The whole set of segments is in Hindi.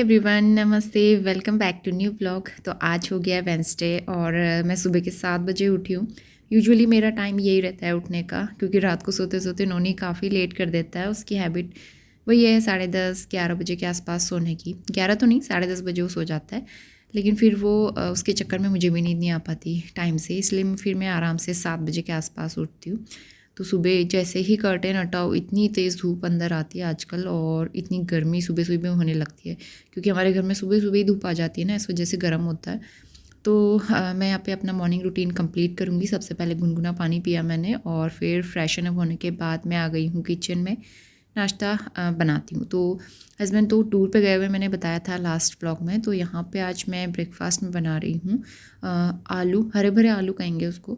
एवरीवन, नमस्ते, welcome back to new blog. तो आज हो गया वेंसडे और मैं सुबह के 7 बजे उठी हूँ। यूजुअली मेरा टाइम यही रहता है उठने का, क्योंकि रात को सोते सोते नोनी काफ़ी लेट कर देता है। उसकी हैबिट वही है 10:30-11 बजे के आसपास सोने की। 11 तो नहीं, 10:30 बजे वो सो जाता है। लेकिन फिर वो उसके चक्कर में मुझे भी नींद नहीं आ पाती टाइम से, इसलिए फिर मैं आराम से 7 बजे के आसपास उठती हूँ। तो सुबह जैसे ही कर्टेन हटाओ इतनी तेज़ धूप अंदर आती है आजकल, और इतनी गर्मी सुबह सुबह होने लगती है, क्योंकि हमारे घर में सुबह सुबह ही धूप आ जाती है ना, इस वजह से गर्म होता है। तो मैं यहाँ पे अपना मॉर्निंग रूटीन कंप्लीट करूँगी। सबसे पहले गुनगुना पानी पिया मैंने, और फिर फ्रेशन अप होने के बाद मैं आ गई हूँ किचन में, नाश्ता बनाती हूँ। तो हस्बैंड तो टूर पे गए हुए, मैंने बताया था लास्ट व्लॉग में। तो यहाँ पे आज मैं ब्रेकफास्ट में बना रही हूँ आलू, हरे भरे आलू कहेंगे उसको।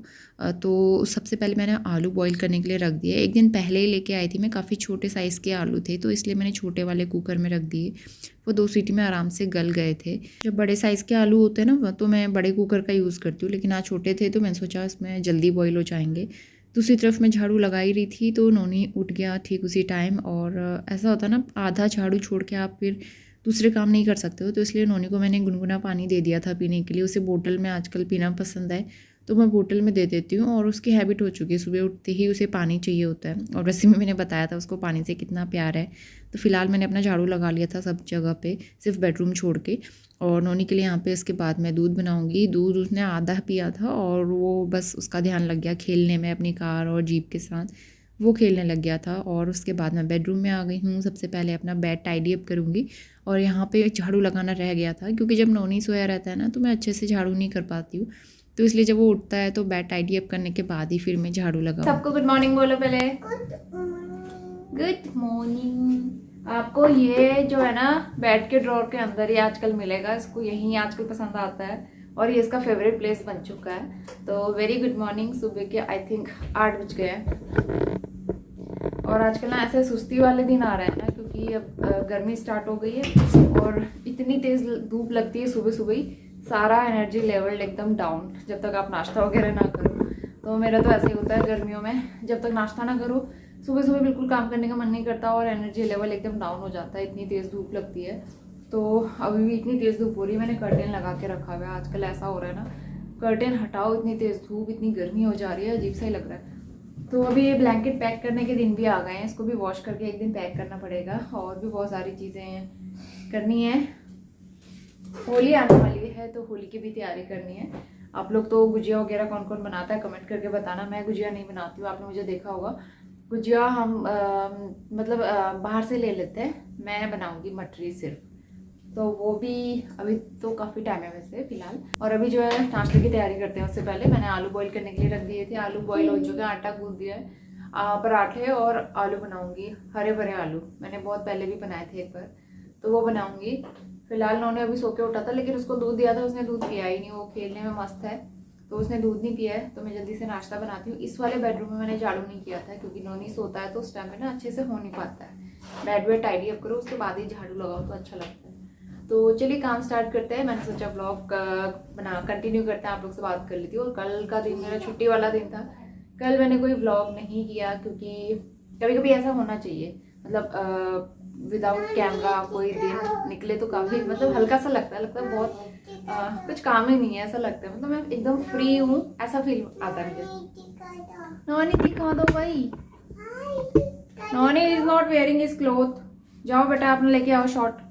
तो सबसे पहले मैंने आलू बॉईल करने के लिए रख दिए। एक दिन पहले ही लेके आई थी मैं, काफ़ी छोटे साइज़ के आलू थे, तो इसलिए मैंने छोटे वाले कुकर में रख दिए। वो 2 सीटी में आराम से गल गए थे। जब बड़े साइज़ के आलू होते हैं ना, तो मैं बड़े कुकर का यूज़ करती हूँ, लेकिन आज छोटे थे तो मैंने सोचा इसमें जल्दी बॉईल हो जाएंगे। दूसरी तरफ मैं झाड़ू लगा ही रही थी तो नोनी उठ गया ठीक उसी टाइम। और ऐसा होता है ना, आधा झाड़ू छोड़ के आप फिर दूसरे काम नहीं कर सकते हो, तो इसलिए नोनी को मैंने गुनगुना पानी दे दिया था पीने के लिए। उसे बोतल में आजकल पीना पसंद है, तो मैं बोतल में दे देती हूँ, और उसकी हैबिट हो चुकी है, सुबह उठते ही उसे पानी चाहिए होता है। और वैसे में मैंने बताया था उसको पानी से कितना प्यार है। तो फिलहाल मैंने अपना झाड़ू लगा लिया था सब जगह पे, सिर्फ बेडरूम छोड़ के। और नोनी के लिए यहाँ पे इसके बाद मैं दूध बनाऊंगी। दूध उसने आधा पिया था, और वो बस उसका ध्यान लग गया खेलने में अपनी कार और जीप के साथ, वो खेलने लग गया था। और उसके बाद मैं बेडरूम में आ गई हूँ। सबसे पहले अपना बेड टाइडी अप करूँगी, और यहाँ पे झाड़ू लगाना रह गया था, क्योंकि जब नोनी सोया रहता है ना, तो मैं अच्छे से झाड़ू नहीं कर पाती हूँ। तो इसलिए जब वो उठता है तो बेड टाइडी अप करने के बाद ही फिर मैं झाड़ू लगाऊँ। सबको गुड मॉर्निंग बोलो पहले। Good morning. आपको ये जो है ना बेड के ड्रॉर के अंदर ही आजकल मिलेगा, इसको यही आजकल पसंद आता है, और ये इसका फेवरेट प्लेस बन चुका है। तो वेरी गुड मॉर्निंग। सुबह के आई थिंक 8 बज गए हैं, और आजकल ना ऐसे सुस्ती वाले दिन आ रहे हैं ना, क्योंकि अब गर्मी स्टार्ट हो गई है और इतनी तेज़ धूप लगती है सुबह सुबह ही, सारा एनर्जी लेवल एकदम डाउन जब तक आप नाश्ता वगैरह ना करो। तो मेरा तो ऐसे ही होता है गर्मियों में, जब तक नाश्ता ना करो सुबह सुबह बिल्कुल काम करने का मन नहीं करता, और एनर्जी लेवल एकदम डाउन हो जाता है, इतनी तेज़ धूप लगती है। तो अभी भी इतनी तेज़ धूप हो रही है, मैंने कर्टेन लगा के रखा हुआ है। आजकल ऐसा हो रहा है ना, कर्टेन हटाओ इतनी तेज़ धूप, इतनी गर्मी हो जा रही है, अजीब सा ही लग रहा है। तो अभी ये ब्लैंकेट पैक करने के दिन भी आ गए हैं, इसको भी वॉश करके एक दिन पैक करना पड़ेगा, और भी बहुत सारी चीज़ें करनी है। होली आने वाली है, तो होली की भी तैयारी करनी है। आप लोग तो गुजिया वगैरह कौन कौन बनाता है कमेंट करके बताना। मैं गुजिया नहीं बनाती हूँ, आपने मुझे देखा होगा। गुजिया हम मतलब बाहर से ले लेते हैं, मैं बनाऊंगी मटरी सिर्फ। तो वो भी अभी तो काफ़ी टाइम है वैसे फिलहाल। और अभी जो है नाश्ते की तैयारी करते हैं। उससे पहले मैंने आलू बॉईल करने के लिए रख दिए थे, आलू बॉईल हो चुके हैं, आटा गूंद दिया है। पराठे और आलू बनाऊंगी, हरे भरे आलू, मैंने बहुत पहले भी बनाए थे एक बार, तो वो बनाऊंगी। फिलहाल उन्होंने अभी सो के उठा था, लेकिन उसको दूध दिया था, उसने दूध पिया ही नहीं, वो खेलने में मस्त है, तो उसने दूध नहीं पिया है। तो मैं जल्दी से नाश्ता बनाती हूँ। इस वाले बेडरूम में मैंने झाड़ू नहीं किया था, क्योंकि नोनी सोता है तो उस टाइम में ना अच्छे से हो नहीं पाता है। बेड वेड टाइडी अप करो, उसके बाद ही झाड़ू लगाओ तो अच्छा लगता है। तो चलिए काम स्टार्ट करते हैं। मैंने सोचा ब्लॉग बना कंटिन्यू करते हैं, आप लोग से बात कर लेती हूँ। और कल का दिन मेरा छुट्टी वाला दिन था, कल मैंने कोई ब्लॉग नहीं किया, क्योंकि कभी कभी ऐसा होना चाहिए, मतलब विदाउट कैमरा कोई दिन निकले तो काफ़ी मतलब हल्का सा लगता है बहुत कुछ काम ही नहीं है ऐसा लगता है, मतलब मैं एकदम फ्री हूँ ऐसा फील आता है मुझे। नॉनी दिखा दो भाई, Noni is not wearing his cloth. जाओ बेटा आपने लेके आओ शॉर्ट,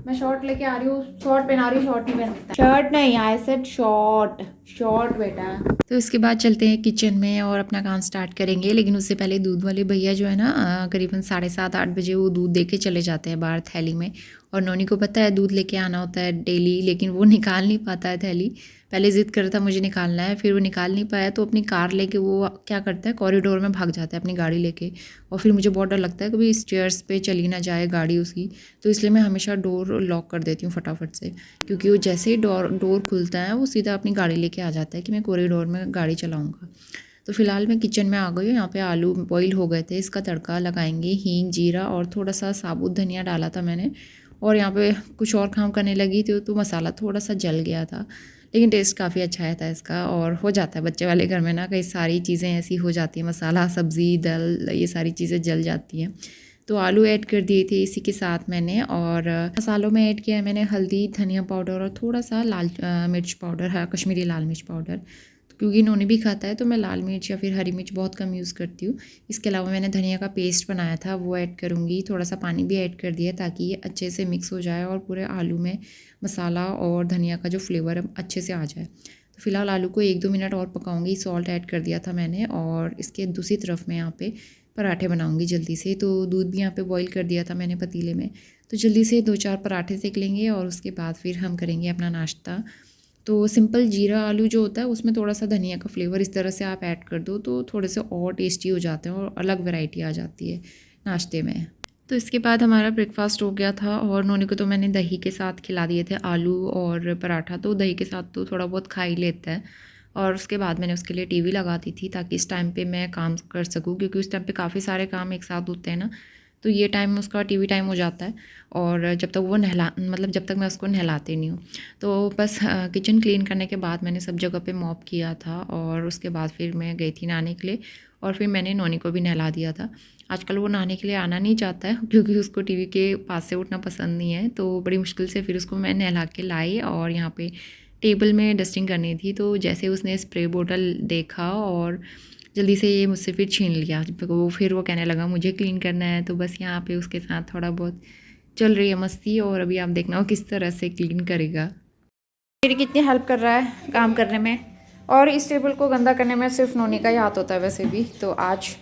मैं शॉर्ट लेके आ रही हूँ, शॉर्ट पहना रही हूँ, शॉर्ट नहीं पहनता, शर्ट नहीं, आई सेड शॉर्ट, शॉर्ट बेटा। तो इसके बाद चलते हैं किचन में और अपना काम स्टार्ट करेंगे। लेकिन उससे पहले दूध वाले भैया जो है ना, करीबन 7:30-8 बजे वो दूध दे के चले जाते हैं बाहर थैली में। और नोनी को पता है दूध लेके आना होता है डेली, लेकिन वो निकाल नहीं पाता है थैली। पहले ज़िद कर रहा था मुझे निकालना है, फिर वो निकाल नहीं पाया, तो अपनी कार लेके वो क्या करता है, कॉरिडोर में भाग जाता है अपनी गाड़ी लेके। और फिर मुझे बहुत डर लगता है कभी स्टेयर्स पे चली ना जाए गाड़ी उसकी, तो इसलिए मैं हमेशा डोर लॉक कर देती हूँ फटाफट से, क्योंकि वो जैसे ही डोर खुलता है वो सीधा अपनी गाड़ी लेके आ जाता है कि मैं कॉरिडोर में गाड़ी चलाऊँगा। तो फिलहाल मैं किचन में आ गई हूँ। यहाँ पे आलू बॉईल हो गए थे, इसका तड़का लगाएंगे, हींग जीरा और थोड़ा सा साबुत धनिया डाला था मैंने। और यहाँ पे कुछ और काम करने लगी थी तो मसाला थोड़ा सा जल गया था, लेकिन टेस्ट काफ़ी अच्छा आया था इसका। और हो जाता है बच्चे वाले घर में ना, कई सारी चीज़ें ऐसी हो जाती हैं, मसाला, सब्ज़ी, दाल, ये सारी चीज़ें जल जाती हैं। तो आलू ऐड कर दिए थे इसी के साथ मैंने, और मसालों में ऐड किया है मैंने हल्दी, धनिया पाउडर और थोड़ा सा लाल मिर्च पाउडर, कश्मीरी लाल मिर्च पाउडर। क्योंकि नोनी भी खाता है तो मैं लाल मिर्च या फिर हरी मिर्च बहुत कम यूज़ करती हूँ। इसके अलावा मैंने धनिया का पेस्ट बनाया था वो ऐड करूँगी, थोड़ा सा पानी भी ऐड कर दिया ताकि ये अच्छे से मिक्स हो जाए और पूरे आलू में मसाला और धनिया का जो फ्लेवर है अच्छे से आ जाए। तो फिलहाल आलू को 1-2 मिनट और पकाऊंगी। सॉल्ट ऐड कर दिया था मैंने, और इसके दूसरी तरफ मैं यहाँ पे पराठे बनाऊंगी जल्दी से। तो दूध भी यहाँ पे बॉईल कर दिया था मैंने पतीले में, तो जल्दी से 2-4 पराठे सेक लेंगे और उसके बाद फिर हम करेंगे अपना नाश्ता। तो सिंपल जीरा आलू जो होता है उसमें थोड़ा सा धनिया का फ्लेवर इस तरह से आप ऐड कर दो तो थोड़े से और टेस्टी हो जाते हैं और अलग वैरायटी आ जाती है नाश्ते में। तो इसके बाद हमारा ब्रेकफास्ट हो गया था, और नोनी को तो मैंने दही के साथ खिला दिए थे आलू और पराठा, तो दही के साथ तो थोड़ा बहुत खा ही लेता है। और उसके बाद मैंने उसके लिए टीवी लगा दी थी ताकि इस टाइम पे मैं काम कर सकूं, क्योंकि उस टाइम पे काफ़ी सारे काम एक साथ होते हैं ना, तो ये टाइम उसका टीवी टाइम हो जाता है। और जब तक वो जब तक मैं उसको नहलाती नहीं हूँ, तो बस किचन क्लीन करने के बाद मैंने सब जगह पे मॉप किया था, और उसके बाद फिर मैं गई थी नहाने के लिए, और फिर मैंने नोनी को भी नहला दिया था। आजकल वो नहाने के लिए आना नहीं चाहता है क्योंकि उसको टीवी के पास से उठना पसंद नहीं है, तो बड़ी मुश्किल से फिर उसको मैं नहला के लाई, और यहाँ पे टेबल में डस्टिंग करनी थी। तो जैसे उसने स्प्रे बोतल देखा और जल्दी से ये मुझसे फिर छीन लिया, फिर वो कहने लगा मुझे क्लीन करना है। तो बस यहाँ पे उसके साथ थोड़ा बहुत चल रही है मस्ती, और अभी आप देखना हो किस तरह से क्लीन करेगा। मेरी कितनी हेल्प कर रहा है काम करने में, और इस टेबल को गंदा करने में सिर्फ नोनी का ही हाथ होता है वैसे भी, तो आज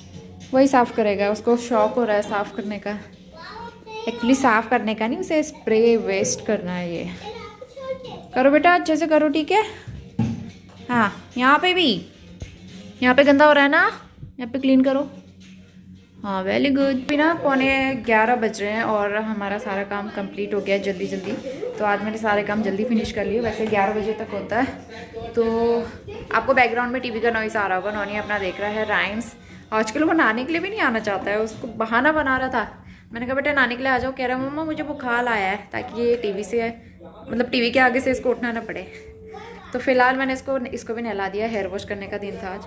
वही साफ़ करेगा। उसको शौक हो रहा है साफ़ करने का, एक्चुअली साफ़ करने का नहीं, उसे स्प्रे वेस्ट करना है। ये करो बेटा, अच्छे से करो, ठीक है। हाँ, यहाँ पे भी, यहाँ पे गंदा हो रहा है ना, यहाँ पे क्लीन करो। हाँ, वेरी गुड। अभी ना 11:15 बज रहे हैं और हमारा सारा काम कंप्लीट हो गया है जल्दी जल्दी। तो आज मैंने सारे काम जल्दी फिनिश कर लिए, वैसे 11 बजे तक होता है। तो आपको बैकग्राउंड में टीवी का नॉइस आ रहा होगा, नॉनी अपना देख रहा है राइम्स। आजकल वो नहाने के लिए भी नहीं आना चाहता है, उसको बहाना बना रहा था। मैंने कहा बेटा नहाने के लिए आ जाओ, कह रहा मम्मा मुझे बुखार आया है, ताकि ये टीवी से टीवी के आगे से इसको उठना ना पड़े। तो फिलहाल मैंने इसको भी नहला दिया, हेयर वॉश करने का दिन था आज।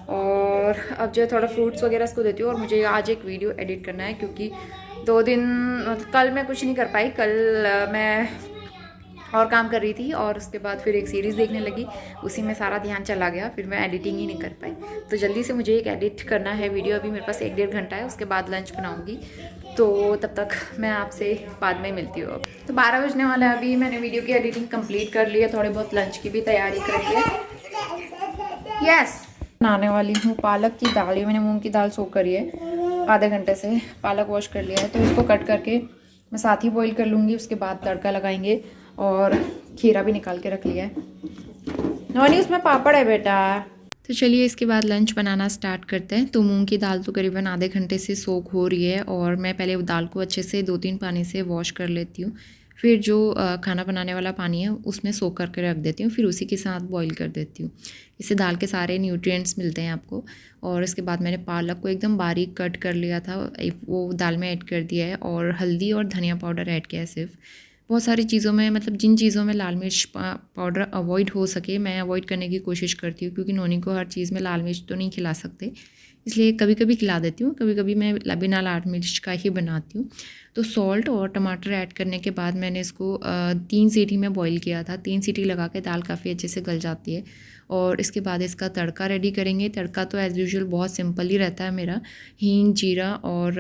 और अब जो है थोड़ा फ्रूट्स वगैरह इसको देती हूँ, और मुझे आज एक वीडियो एडिट करना है क्योंकि 2 दिन कल मैं कुछ नहीं कर पाई। कल मैं और काम कर रही थी, और उसके बाद फिर एक सीरीज़ देखने लगी, उसी में सारा ध्यान चला गया, फिर मैं एडिटिंग ही नहीं कर पाई। तो जल्दी से मुझे एक एडिट करना है वीडियो, अभी मेरे पास 1-1.5 घंटा है, उसके बाद लंच बनाऊँगी। तो तब तक मैं आपसे बाद में मिलती हूँ। तो 12 बजने वाला है, अभी मैंने वीडियो की एडिटिंग कंप्लीट कर ली है, थोड़ी बहुत लंच की भी तैयारी कर ली है। यस, बनाने वाली हूँ पालक की दाल। ये मैंने मूंग की दाल सोक करी है आधे घंटे से, पालक वॉश कर लिया है, तो इसको कट करके मैं साथ ही बॉईल कर लूँगी, उसके बाद तड़का लगाएंगे। और खीरा भी निकाल के रख लिया है। नॉनी उसमें पापड़ है बेटा। तो चलिए इसके बाद लंच बनाना स्टार्ट करते हैं। तो मूंग की दाल तो करीबन आधे घंटे से सोक हो रही है, और मैं पहले दाल को अच्छे से 2-3 पानी से वॉश कर लेती हूँ, फिर जो खाना बनाने वाला पानी है उसमें सोक करके रख देती हूँ, फिर उसी के साथ बॉईल कर देती हूँ। इससे दाल के सारे न्यूट्रिएंट्स मिलते हैं आपको। और इसके बाद मैंने पालक को एकदम बारीक कट कर लिया था, वो दाल में ऐड कर दिया है, और हल्दी और धनिया पाउडर ऐड किया है सिर्फ। बहुत सारी चीज़ों में जिन चीज़ों में लाल मिर्च पाउडर अवॉइड हो सके मैं अवॉइड करने की कोशिश करती हूँ, क्योंकि नोनी को हर चीज़ में लाल मिर्च तो नहीं खिला सकते, इसलिए कभी कभी खिला देती हूँ, कभी कभी मैं बिना लाल मिर्च का ही बनाती हूँ। तो सॉल्ट और टमाटर ऐड करने के बाद मैंने इसको 3 सीटी में बॉईल किया था। 3 सीटी लगा के दाल काफ़ी अच्छे से गल जाती है। और इसके बाद इसका तड़का रेडी करेंगे। तड़का तो एज़ यूजुअल बहुत सिंपल ही रहता है मेरा, हींग, जीरा और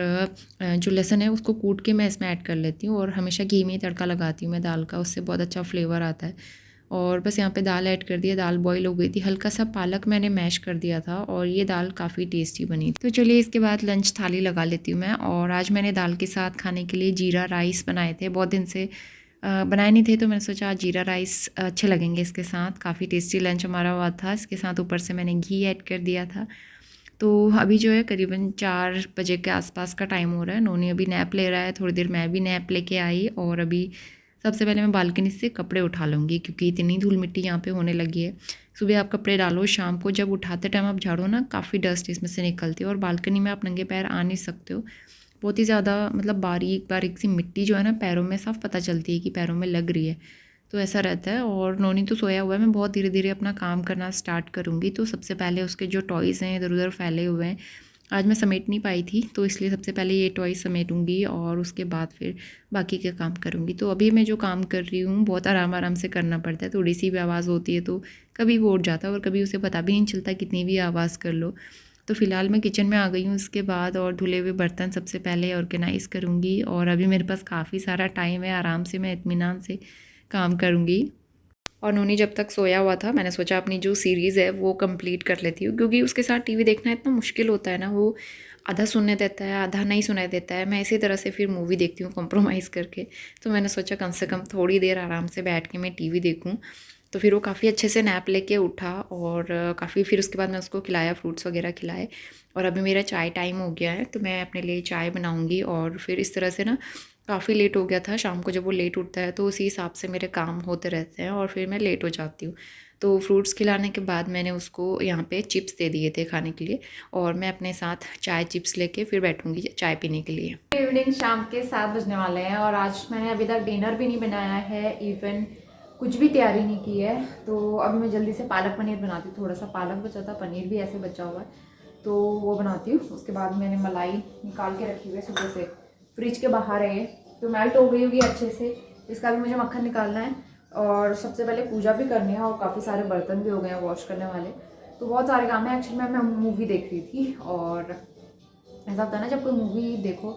जो लहसुन है उसको कूट के मैं इसमें ऐड कर लेती हूँ, और हमेशा घी में ही तड़का लगाती हूँ मैं दाल का, उससे बहुत अच्छा फ्लेवर आता है। और बस यहाँ पे दाल ऐड कर दिया, दाल बॉईल हो गई थी, हल्का सा पालक मैंने मैश कर दिया था, और ये दाल काफ़ी टेस्टी बनी थी। तो चलिए इसके बाद लंच थाली लगा लेती हूँ मैं। और आज मैंने दाल के साथ खाने के लिए जीरा राइस बनाए थे, बहुत दिन से बनाए नहीं थे, तो मैंने सोचा आज जीरा राइस अच्छे लगेंगे इसके साथ। काफ़ी टेस्टी लंच हमारा हुआ था। इसके साथ ऊपर से मैंने घी ऐड कर दिया था। तो अभी जो है करीबन 4 बजे के आसपास का टाइम हो रहा है। नोनी अभी नैप ले रहा है, थोड़ी देर मैं भी नैप लेके आई, और अभी सबसे पहले मैं बालकनी से कपड़े उठा लूँगी, क्योंकि इतनी धूल मिट्टी यहाँ पे होने लगी है। सुबह आप कपड़े डालो, शाम को जब उठाते टाइम आप झाड़ो ना, काफ़ी डस्ट इसमें से निकलती है, और बालकनी में आप नंगे पैर आ नहीं सकते हो। बहुत ही ज़्यादा बारीक बारीक सी मिट्टी जो है ना पैरों में साफ पता चलती है कि पैरों में लग रही है, तो ऐसा रहता है। और नोनी तो सोया हुआ है, मैं बहुत धीरे धीरे अपना काम करना स्टार्ट करूँगी। तो सबसे पहले उसके जो टॉयज़ हैं इधर उधर फैले हुए हैं आज मैं समेट नहीं पाई थी, तो इसलिए सबसे पहले ये टॉय समेटूंगी और उसके बाद फिर बाकी के काम करूँगी। तो अभी मैं जो काम कर रही हूँ बहुत आराम आराम से करना पड़ता है, थोड़ी सी भी आवाज़ होती है तो कभी वो उठ जाता है और कभी उसे पता भी नहीं चलता कितनी भी आवाज़ कर लो। तो फ़िलहाल मैं किचन में आ गई हूँ, उसके बाद और धुले हुए बर्तन सबसे पहले ऑर्गेनाइज़ करूँगी और अभी मेरे पास काफ़ी सारा टाइम है, आराम से मैं इत्मीनान से काम करूँगी। और नोनी जब तक सोया हुआ था मैंने सोचा अपनी जो सीरीज़ है वो कंप्लीट कर लेती हूँ, क्योंकि उसके साथ टीवी देखना इतना मुश्किल होता है ना, वो आधा सुनने देता है आधा नहीं सुनाई देता है। मैं इसी तरह से फिर मूवी देखती हूँ कॉम्प्रोमाइज़ करके। तो मैंने सोचा कम से कम थोड़ी देर आराम से बैठ के मैं टीवी देखूँ। तो फिर वो काफ़ी अच्छे से नैप लेके उठा और काफ़ी फिर उसके बाद मैं उसको खिलाया, फ्रूट्स वगैरह खिलाए। और अभी मेरा चाय टाइम हो गया है, तो मैं अपने लिए चाय बनाऊँगी। और फिर इस तरह से ना काफ़ी लेट हो गया था शाम को, जब वो लेट उठता है तो उसी हिसाब से मेरे काम होते रहते हैं और फिर मैं लेट हो जाती हूँ। तो फ्रूट्स खिलाने के बाद मैंने उसको यहाँ पे चिप्स दे दिए थे खाने के लिए, और मैं अपने साथ चाय चिप्स लेके फिर बैठूँगी चाय पीने के लिए। इवनिंग शाम के 7 बजने वाले हैं और आज मैंने अभी तक डिनर भी नहीं बनाया है, इवन कुछ भी तैयारी नहीं की है। तो अभी मैं जल्दी से पालक पनीर बनाती हूँ। थोड़ा सा पालक बचा था, पनीर भी ऐसे बचा हुआ है, तो वो बनाती हूँ। उसके बाद मैंने मलाई निकाल के रखी हुई है सुबह से, फ्रिज के बाहर है, तो मेल्ट हो गई होगी अच्छे से। इसका भी मुझे मक्खन निकालना है और सबसे पहले पूजा भी करनी है और काफ़ी सारे बर्तन भी हो गए हैं वॉश करने वाले। तो बहुत सारे काम है। एक्चुअली मैं मूवी देख रही थी, और ऐसा होता है ना जब कोई मूवी देखो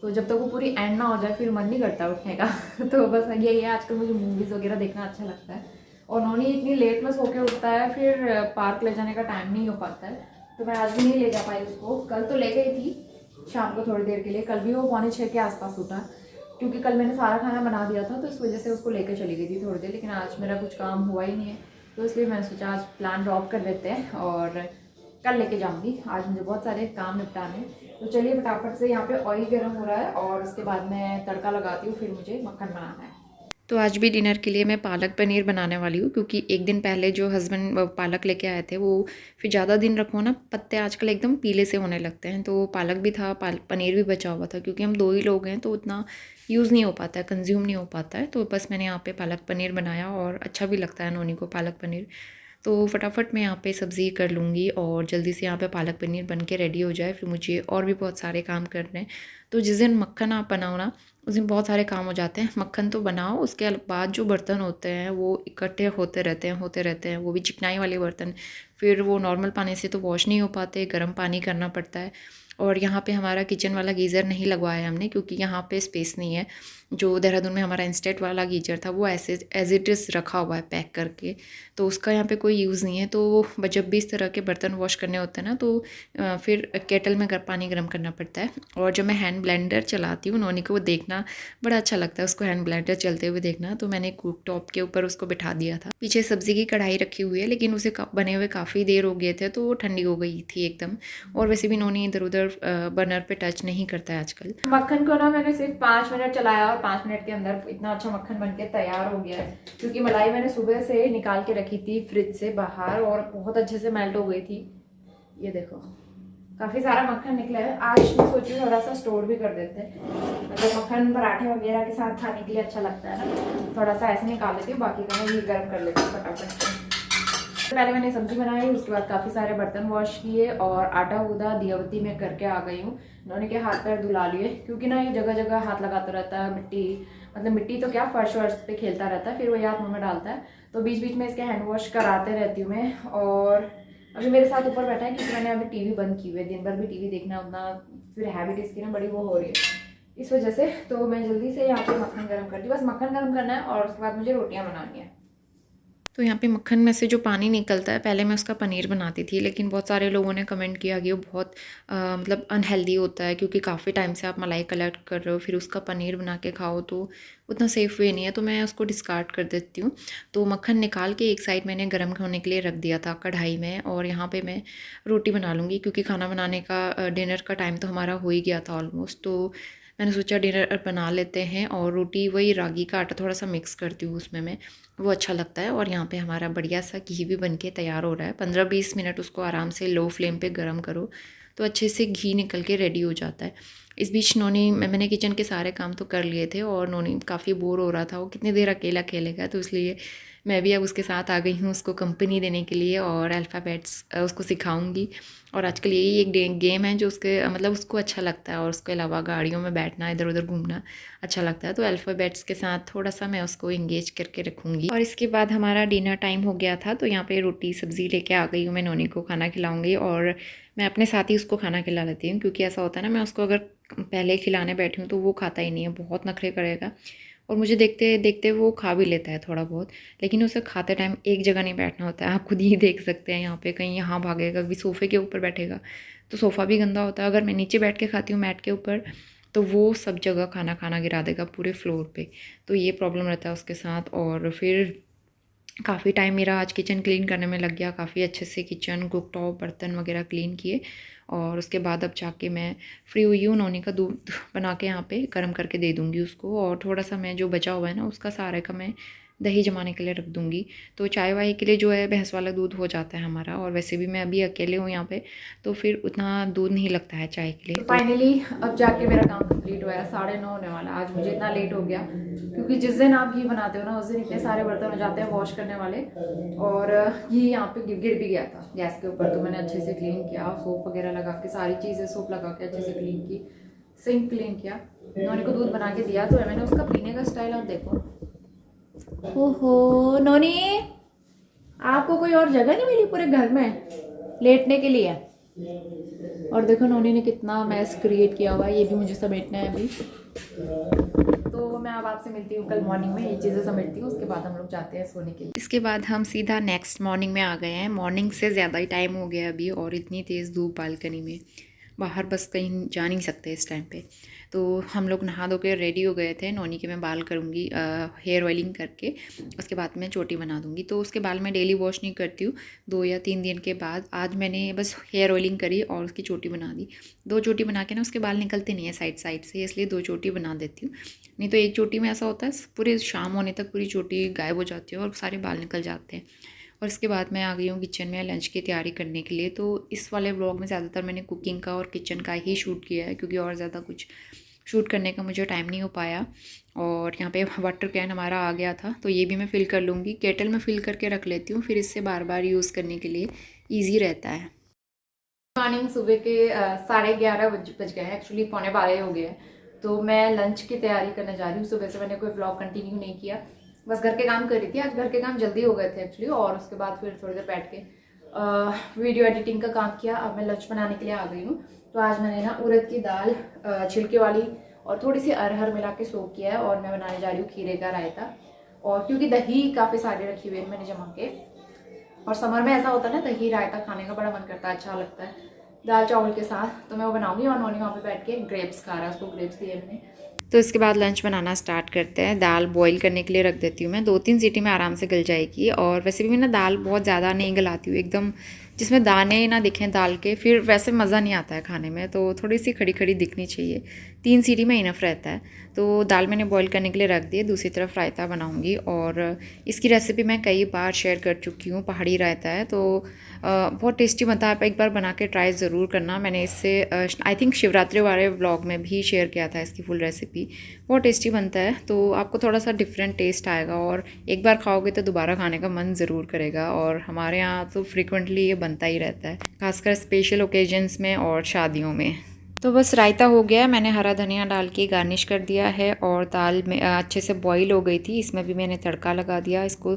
तो जब तक वो पूरी एंड ना हो जाए फिर मन नहीं करता उठने का। तो बस यही है, आजकल मुझे मूवीज़ वगैरह देखना अच्छा लगता है। और नोनी इतनी लेट में सो के उठता है, फिर पार्क ले जाने का टाइम नहीं हो पाता है, तो मैं आज भी नहीं ले जा पाई उसको। कल तो ले गई थी शाम को थोड़ी देर के लिए, कल भी वो 5:45 के आसपास उठा, क्योंकि कल मैंने सारा खाना बना दिया था, तो इस वजह से उसको लेकर चली गई थी थोड़ी देर। लेकिन आज मेरा कुछ काम हुआ ही नहीं है, तो इसलिए मैंने सोचा आज प्लान ड्रॉप कर देते हैं और कल लेके जाऊंगी। आज मुझे बहुत सारे काम निपटाने हैं। तो चलिए फटाफट से, यहाँ पे ऑयल गर्म हो रहा है और उसके बाद मैं तड़का लगाती हूँ, फिर मुझे मक्खन बनाना है। तो आज भी डिनर के लिए मैं पालक पनीर बनाने वाली हूँ, क्योंकि एक दिन पहले जो हस्बैंड पालक लेके आए थे वो फिर ज़्यादा दिन रखो ना, पत्ते आजकल एकदम पीले से होने लगते हैं। तो पालक भी था, पनीर भी बचा हुआ था, क्योंकि हम 2 ही लोग हैं तो उतना यूज़ नहीं हो पाता है, कंज्यूम नहीं हो पाता है। तो बस मैंने यहाँ पे पालक पनीर बनाया और अच्छा भी लगता है नोनी को पालक पनीर। तो फटाफट मैं यहाँ पे सब्ज़ी कर लूँगी और जल्दी से यहाँ पे पालक पनीर बन के रेडी हो जाए, फिर मुझे और भी बहुत सारे काम करने हैं। तो जिस दिन मक्खन आप बनाओ ना उस दिन बहुत सारे काम हो जाते हैं। मक्खन तो बनाओ, उसके बाद जो बर्तन होते हैं वो इकट्ठे होते रहते हैं, वो भी चिकनाई वाले बर्तन। फिर वो नॉर्मल पानी से तो वॉश नहीं हो पाते, गर्म पानी करना पड़ता है। और यहाँ पे हमारा किचन वाला गीज़र नहीं लगवाया हमने, क्योंकि यहाँ पे स्पेस नहीं है। जो देहरादून में हमारा इंस्टेंट वाला गीज़र था वो ऐसे एज इट इज़ रखा हुआ है पैक करके, तो उसका यहाँ पे कोई यूज़ नहीं है। तो जब भी इस तरह के बर्तन वॉश करने होते हैं ना, तो फिर केटल में पानी गर्म करना पड़ता है। और जब मैं हैंड ब्लेंडर चलाती हूँ, नोनी को वो देखना बड़ा अच्छा लगता है, उसको हैंड ब्लेंडर चलते हुए देखना। तो मैंने कुक टॉप के ऊपर उसको बिठा दिया था। पीछे सब्ज़ी की कढ़ाई रखी हुई है, लेकिन उसे बने हुए काफ़ी देर हो गए थे, तो वो ठंडी हो गई थी एकदम। और वैसे भी नोनी इधर उधर बर्नर पे टच नहीं करता है आजकल। मक्खन को ना मैंने सिर्फ 5 मिनट चलाया और 5 मिनट के अंदर इतना अच्छा मक्खन बनके तैयार हो गया है, क्योंकि मलाई मैंने सुबह से निकाल के रखी थी फ्रिज से बाहर और बहुत अच्छे से मेल्ट हो गई थी। ये देखो काफ़ी सारा मक्खन निकला है। आज मैं सोची थोड़ा सा स्टोर भी कर देते हैं, मतलब मक्खन पराठे वगैरह के साथ खाने के लिए अच्छा लगता है ना। थोड़ा सा ऐसे निकाल लेती हूँ, बाकी का मैं ये गर्म कर लेती हूँ फटाफट से। पहले मैंने सब्जी बनाई, उसके बाद काफ़ी सारे बर्तन वॉश किए और आटा गूंदा दियावती में करके आ गई हूँ। उन्होंने के हाथ पैर धुला लिए, क्योंकि ना ये जगह जगह हाथ लगाता रहता है, मिट्टी मतलब मिट्टी तो क्या फर्श वर्श पे खेलता रहता है, फिर वही हाथ मुँह में डालता है। तो बीच बीच में इसके हैंड वॉश कराते रहती हूँ मैं। और अभी मेरे साथ ऊपर बैठा है, क्योंकि मैंने अभी टीवी बंद की हुई है, दिन भर भी टीवी देखना उतना फिर हैबिट इसकी ना बड़ी वो हो रही है इस वजह से। तो मैं जल्दी से यहाँ पे मक्खन गर्म करती हूँ, बस मक्खन गर्म करना है और उसके बाद मुझे रोटियाँ बनानी है। तो यहाँ पे मक्खन में से जो पानी निकलता है, पहले मैं उसका पनीर बनाती थी, लेकिन बहुत सारे लोगों ने कमेंट किया कि वो बहुत मतलब अनहेल्दी होता है, क्योंकि काफ़ी टाइम से आप मलाई कलेक्ट कर रहे हो फिर उसका पनीर बना के खाओ, तो उतना सेफ़ वे नहीं है, तो मैं उसको डिस्कार्ड कर देती हूँ। तो मक्खन निकाल के एक साइड मैंने गर्म होने के लिए रख दिया था कढ़ाई में, और यहाँ पर मैं रोटी बना लूँगी, क्योंकि खाना बनाने का डिनर का टाइम तो हमारा हो ही गया था ऑलमोस्ट। तो मैंने सोचा डिनर बना लेते हैं, और रोटी वही रागी का आटा थोड़ा सा मिक्स करती हूँ उसमें मैं, वो अच्छा लगता है। और यहाँ पे हमारा बढ़िया सा घी भी बन के तैयार हो रहा है। 15-20 मिनट उसको आराम से लो फ्लेम पे गरम करो तो अच्छे से घी निकल के रेडी हो जाता है। इस बीच नोनी मैंने किचन के सारे काम तो कर लिए थे, और नोनी काफ़ी बोर हो रहा था, वो कितनी देर अकेला खेलेगा, तो इसलिए मैं भी अब उसके साथ आ गई हूँ उसको कंपनी देने के लिए और अल्फ़ाबेट्स उसको सिखाऊंगी। और आजकल यही एक गेम है जो उसके मतलब उसको अच्छा लगता है, और उसके अलावा गाड़ियों में बैठना, इधर उधर घूमना अच्छा लगता है। तो अल्फ़ाबेट्स के साथ थोड़ा सा मैं उसको इंगेज करके रखूँगी। और इसके बाद हमारा डिनर टाइम हो गया था, तो यहाँ पे रोटी सब्ज़ी लेके आ गई हूँ। मैं नोनी को खाना खिलाऊँगी और मैं अपने साथ ही उसको खाना खिला लेती हूँ, क्योंकि ऐसा होता है ना, मैं उसको अगर पहले खिलाने बैठी हूँ तो वो खाता ही नहीं है, बहुत नखरे करेगा। और मुझे देखते देखते वो खा भी लेता है थोड़ा बहुत, लेकिन उसे खाते टाइम एक जगह नहीं बैठना होता है। आप खुद ही देख सकते हैं, यहाँ पे कहीं यहाँ भागेगा, कभी सोफ़े के ऊपर बैठेगा, तो सोफ़ा भी गंदा होता है। अगर मैं नीचे बैठ के खाती हूँ मैट के ऊपर, तो वो सब जगह खाना खाना गिरा देगा पूरे फ्लोर पे। तो ये प्रॉब्लम रहता है उसके साथ। और फिर काफ़ी टाइम मेरा आज किचन क्लीन करने में लग गया, काफ़ी अच्छे से किचन कुक टॉप बर्तन वगैरह क्लीन किए। और उसके बाद अब जाके मैं फ्री हुई हूँ। नोनी का दूध बना के यहाँ पे गर्म करके दे दूँगी उसको, और थोड़ा सा मैं जो बचा हुआ है ना उसका सारे का मैं दही जमाने के लिए रख दूँगी। तो चाय वाय के लिए जो है भैंस वाला दूध हो जाता है हमारा, और वैसे भी मैं अभी अकेले हूँ यहाँ पे, तो फिर उतना दूध नहीं लगता है चाय के लिए। तो फाइनली अब जाके मेरा काम कंप्लीट हुआ है। 9:30 होने वाला। आज मुझे इतना लेट हो गया क्योंकि जिस दिन आप घी बनाते हो ना, उस दिन इतने सारे बर्तन हो जाते हैं वॉश करने वाले, और घी यहाँ पे गिर भी गया था गैस के ऊपर। तो मैंने अच्छे से क्लीन किया, सोप वगैरह लगा के, सारी चीज़ें सोप लगा के अच्छे से क्लीन की, सिंक क्लीन किया। नोनी को दूध बना के दिया, तो मैंने उसका पीने का स्टाइल आप देखो। ओहो नोनी, आपको कोई और जगह नहीं मिली पूरे घर में लेटने के लिए? और देखो नोनी ने कितना मैस क्रिएट किया हुआ है, ये भी मुझे समेटना है अभी। तो मैं अब आपसे मिलती हूँ कल मॉर्निंग में, ये चीज़ें समेटती हूँ, उसके बाद हम लोग जाते हैं सोने के लिए। इसके बाद हम सीधा नेक्स्ट मॉर्निंग में आ गए हैं। मॉर्निंग से ज़्यादा ही टाइम हो गया अभी, और इतनी तेज़ धूप बालकनी में, बाहर बस कहीं जा नहीं सकते इस टाइम पे। तो हम लोग नहा धो के रेडी हो गए थे। नोनी के मैं बाल करूँगी हेयर ऑयलिंग करके, उसके बाद मैं चोटी बना दूँगी। तो उसके बाल मैं डेली वॉश नहीं करती हूँ, 2 या 3 दिन के बाद। आज मैंने बस हेयर ऑयलिंग करी और उसकी चोटी बना दी। 2 चोटी बना के ना उसके बाल निकलते नहीं है साइड साइड से, इसलिए 2 चोटी बना देती हूँ। नहीं तो एक चोटी में ऐसा होता है पूरे शाम होने तक पूरी चोटी गायब हो जाती है और सारे बाल निकल जाते हैं। और इसके बाद मैं आ गई हूँ किचन में लंच की तैयारी करने के लिए। तो इस वाले व्लॉग में ज़्यादातर मैंने कुकिंग का और किचन का ही शूट किया है, क्योंकि और ज़्यादा कुछ शूट करने का मुझे टाइम नहीं हो पाया। और यहाँ पे वाटर कैन हमारा आ गया था, तो ये भी मैं फ़िल कर लूँगी। केटल में फ़िल करके रख लेती हूँ, फिर इससे बार बार यूज़ करने के लिए ईजी रहता है। मॉर्निंग सुबह के 11:30 बज गए हैं, एक्चुअली 11:45 हो गए हैं। तो मैं लंच की तैयारी करने जा रही हूँ। सुबह से मैंने कोई व्लॉग कंटिन्यू नहीं किया, बस घर के काम कर रही थी। आज घर के काम जल्दी हो गए थे एक्चुअली, और उसके बाद फिर थोड़ी देर बैठ के वीडियो एडिटिंग का काम किया। अब मैं लंच बनाने के लिए आ गई हूँ। तो आज मैंने ना उड़द की दाल छिलके वाली और थोड़ी सी अरहर मिला के सोक किया है, और मैं बनाने जा रही हूँ खीरे का रायता। और क्योंकि दही काफ़ी सारे रखी हुई है मैंने जमा के, और समर में ऐसा होता है ना, दही रायता खाने का बड़ा मन करता है, अच्छा लगता है दाल चावल के साथ। तो मैं वो बनाऊंगी, और नोनी वहाँ पे बैठ के ग्रेप्स खा रहा है, उसको ग्रेप्स दिए मैंने। तो इसके बाद लंच बनाना स्टार्ट करते हैं। दाल बॉईल करने के लिए रख देती हूँ मैं, 2-3 सीटी में आराम से गल जाएगी। और वैसे भी मैं ना दाल बहुत ज़्यादा नहीं गलाती हूँ, एकदम जिसमें दाने ना दिखें दाल के, फिर वैसे मज़ा नहीं आता है खाने में। तो थोड़ी सी खड़ी खड़ी दिखनी चाहिए, 3 सीटी में इनफ रहता है। तो दाल मैंने बॉईल करने के लिए रख दी। दूसरी तरफ रायता बनाऊँगी, और इसकी रेसिपी मैं कई बार शेयर कर चुकी हूँ। पहाड़ी रायता है, तो बहुत टेस्टी बनता है। आप एक बार बना के ट्राई ज़रूर करना। मैंने इससे आई थिंक शिवरात्रि वाले व्लॉग में भी शेयर किया था इसकी फुल रेसिपी। बहुत टेस्टी बनता है, तो आपको थोड़ा सा डिफरेंट टेस्ट आएगा, और एक बार खाओगे तो दोबारा खाने का मन ज़रूर करेगा। और हमारे यहाँ तो फ्रिक्वेंटली ये बनता ही रहता है, खासकर स्पेशल ओकेजन्स में और शादियों में। तो बस रायता हो गया है, मैंने हरा धनिया डाल के गार्निश कर दिया है। और दाल में अच्छे से बॉईल हो गई थी, इसमें भी मैंने तड़का लगा दिया। इसको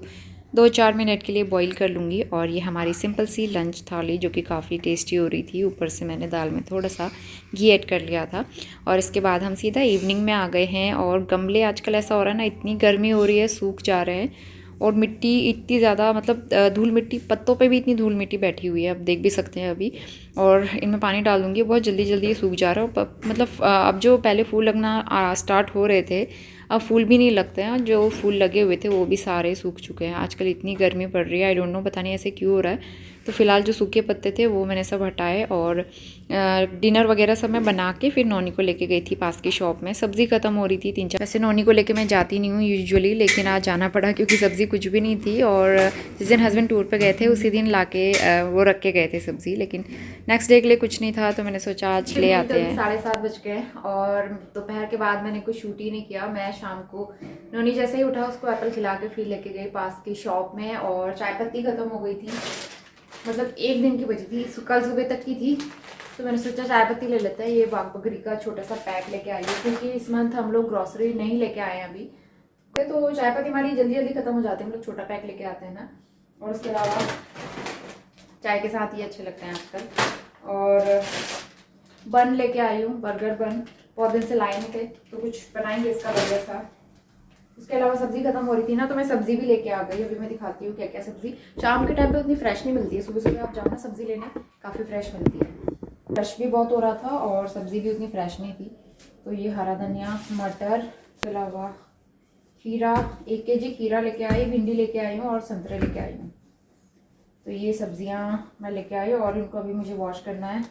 2-4 मिनट के लिए बॉईल कर लूँगी। और ये हमारी सिंपल सी लंच थाली, जो कि काफ़ी टेस्टी हो रही थी। ऊपर से मैंने दाल में थोड़ा सा घी ऐड कर लिया था। और इसके बाद हम सीधा इवनिंग में आ गए हैं। और गमले आजकल ऐसा हो रहा है ना, इतनी गर्मी हो रही है, सूख जा रहे हैं। और मिट्टी इतनी ज़्यादा, मतलब धूल मिट्टी, पत्तों पे भी इतनी धूल मिट्टी बैठी हुई है, आप देख भी सकते हैं अभी। और इनमें पानी डाल दूँगी, बहुत जल्दी जल्दी ये सूख जा रहा है। मतलब अब जो पहले फूल लगना स्टार्ट हो रहे थे, अब फूल भी नहीं लगते हैं। जो फूल लगे हुए थे वो भी सारे सूख चुके हैं। आजकल इतनी गर्मी पड़ रही है, आई डोंट नो, पता नहीं ऐसे क्यों हो रहा है। तो फ़िलहाल जो सूखे पत्ते थे वो मैंने सब हटाए, और डिनर वगैरह सब मैं बना के फिर नोनी को लेके गई थी पास की शॉप में। सब्ज़ी ख़त्म हो रही थी 3-4। वैसे नोनी को लेके मैं जाती नहीं हूँ यूजुअली, लेकिन आज जाना पड़ा क्योंकि सब्ज़ी कुछ भी नहीं थी। और जिस दिन हस्बैंड टूर पे गए थे उसी दिन ला के वो रख के गए थे सब्ज़ी, लेकिन नेक्स्ट डे के लिए कुछ नहीं था, तो मैंने सोचा आज ले आते हैं। 7:30 बज गए, और दोपहर के बाद मैंने कुछ शूट ही नहीं किया। मैं शाम को नोनी जैसे ही उठा उसको एप्पल खिला के फिर लेके गई पास की शॉप में, और चाय पत्ती ख़त्म हो गई थी, मतलब एक दिन की बची थी, कल सुबह तक की थी, तो मैंने सोचा चाय पत्ती ले लेते हैं। ये बाग बकरी का छोटा सा पैक लेके आई है, क्योंकि इस मंथ हम लोग ग्रॉसरी नहीं लेके आए हैं अभी, तो चाय पत्ती हमारी जल्दी जल्दी ख़त्म हो जाती है, हम लोग छोटा पैक लेके आते हैं ना। और उसके अलावा चाय के साथ ये अच्छे लगते हैं आजकल। और बन लेके आई हूँ, बर्गर बन, बहुत दिन से लाए नहीं थे, तो कुछ बनाएंगे इसका बर्गर साथ। उसके अलावा सब्जी खत्म हो रही थी ना, तो मैं सब्जी भी लेके आ गई। अभी मैं दिखाती हूँ क्या क्या सब्जी। शाम के टाइम पे उतनी फ्रेश नहीं मिलती है, सुबह सुबह आप जाओ ना सब्जी लेने, काफ़ी फ्रेश मिलती है। रश भी बहुत हो रहा था और सब्जी भी उतनी फ्रेश नहीं थी। तो ये हरा धनिया, मटर, उसके अलावा खीरा, 1 kg खीरा लेके आई, भिंडी लेके आई हूँ और संतरे लेके आई हूँ। तो ये सब्जियाँ मैं लेके आई और इनको अभी मुझे वॉश करना है।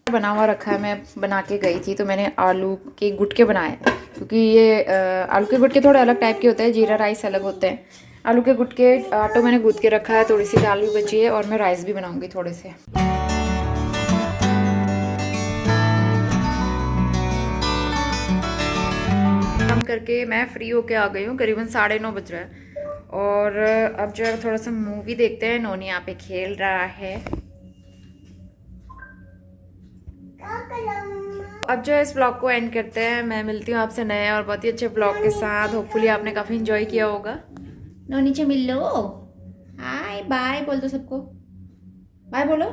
बना हुआ रखा है, मैं बना के गई थी, तो मैंने आलू के गुटके बनाए, क्योंकि ये आलू के गुटके थोड़े अलग टाइप के होते हैं, जीरा राइस अलग होते हैं। आलू के गुटके आटो मैंने गूँथ के रखा है, थोड़ी सी दाल भी बची है और मैं राइस भी बनाऊंगी थोड़े से। काम करके मैं फ्री होके आ गई हूँ, करीबन 9:30 बज रहा है। और अब जो है थोड़ा सा मूवी देखते हैं। नोनी यहाँ पे खेल रहा है। अब जो है इस ब्लॉग को एंड करते हैं। मैं मिलती हूँ आपसे नए और बहुत ही अच्छे ब्लॉग के साथ। होपफुली आपने काफ़ी एंजॉय किया होगा। नोनी से मिल लो, हाय बाय बोल दो सबको, बाय बोलो।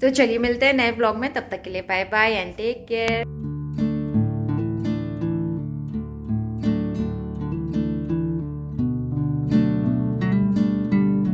तो चलिए मिलते हैं नए ब्लॉग में, तब तक के लिए bye bye and take care.